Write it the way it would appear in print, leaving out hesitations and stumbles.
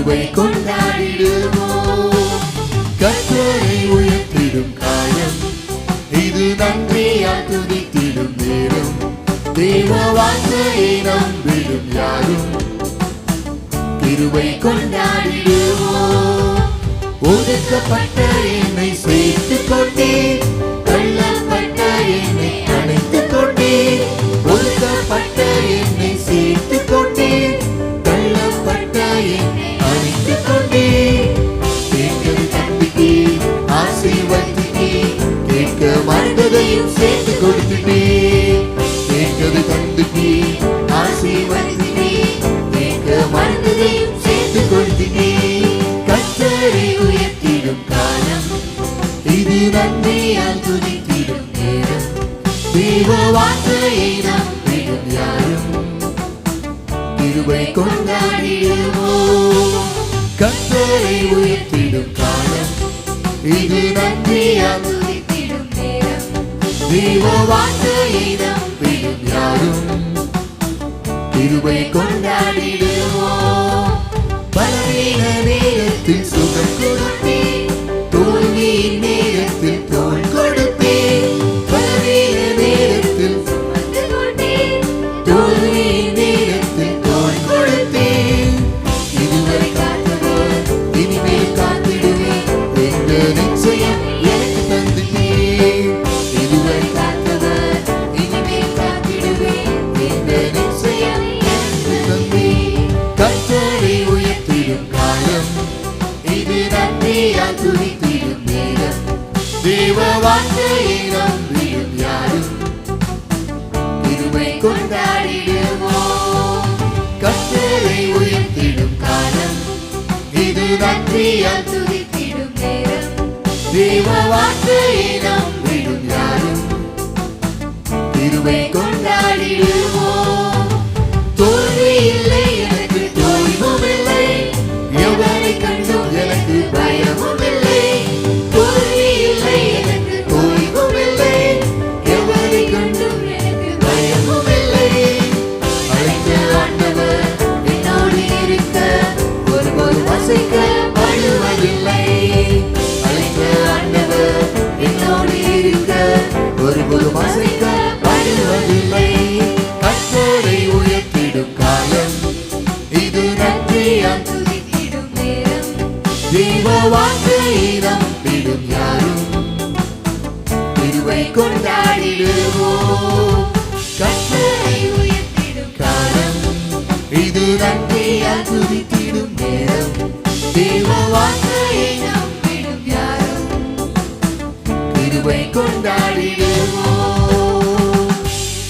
கிருபை கொண்டாடிடுவோம். கர்த்தரை உயர்த்திடும் காலம், இது நன்றியால் துதித்திடும் நேரம். தேவ வார்த்தையை நம்பிடும் யாரும் கிருபை கொண்டாடிடுவோம். ஒதுக்கப்பட்ட என்னை சேர்த்துக் கொண்டே, தள்ளப்பட்ட என்னை அணைத்துக் கொண்டே. ஒதுக்கப்பட்ட என்னை சேர்த்துக் கொண்டே, தள்ளப்பட்ட என்னை அணைத்துக் கொண்டே. கேட்கது தம்பிக்கு ஆசீர்வதித்தே, கேட்க மறந்ததையும் சேர்த்து கொடுத்துட்டே. கேட்கது தம்பிக்கு ஆசீர்வதித்தே, கேட்க மறந்ததையும் சேர்த்து கொடுத்துட்டே. கர்த்தரை உயர்த்திடும் காலம், இது நன்றியால் துதித்திடும் நேரம். தேவ வார்த்தையை நம்பிடும் யாரும் கிருபை கொண்டாடிடுவோம். கர்த்தரை உயர்த்திடும் காலம், இது நன்றியால் துதித்திடும் நேரம். தேவ வார்த்தையை நம்பிடும் யாரும் கிருபை கொண்டாடிடுவோம். பலவீன நேரத்தில் சுகம் கொடுத்தே, தோல்வியின் நேரத்தில் தோல் கொடுத்தே. பலவீன நேரத்தில் சுமந்து கொண்டே, தோல்வியின் நேரத்தில் தோல் கொடுத்தே. இதுவரை காத்தவர் இனிமேல் காத்திடுவேன் என்ற நிச்சயம் எனக்கு தந்துட்டே. இதுவரை காத்தவர் இனிமேல் காத்திடுவேன் என்ற நிச்சயம் எனக்கு தந்தே. கர்த்தரை உயர்த்திடும் காலம், இது நன்றியால் துதித்திடும் நேரம். தேவ வார்த்தையை நம்பிடும் யாரும் கிருபை கொண்டாடிடுவோம். கர்த்தரை உயர்த்திடும் காலம், இது நன்றியால் துதித்திடும் நேரம். தேவ வார்த்தையை நம்பிடும் யாரும் கிருபை கொண்டாடிடுவோம். தோல்வி இல்லை எனக்கு, தோல்வும் இல்லை, எவரை கண்டும் எனக்கு பயமும் இல்லை. தோல்வி இல்லை எனக்கு, தோல்வும் இல்லை, எவரை கண்டும் எனக்கு பயமும் இல்லை. அழைத்த ஆண்டவர் என்னோடு இருக்க, ஒருபோதும் அசைக்கப்படுவதில்லை. அழைத்த ஆண்டவர் என்னோடு இருக்க, ஒருபோதும் அசைக்கப்படுவதில்லை. கர்த்தரை உயர்த்திடும் காலம், இது நன்றியால் துதித்திடும் நேரம். தேவ வார்த்தையை நம்பிடும் யாரும் கிருபை கொண்டாடிடுவோம். கர்த்தரை உயர்த்திடும் காலம், இது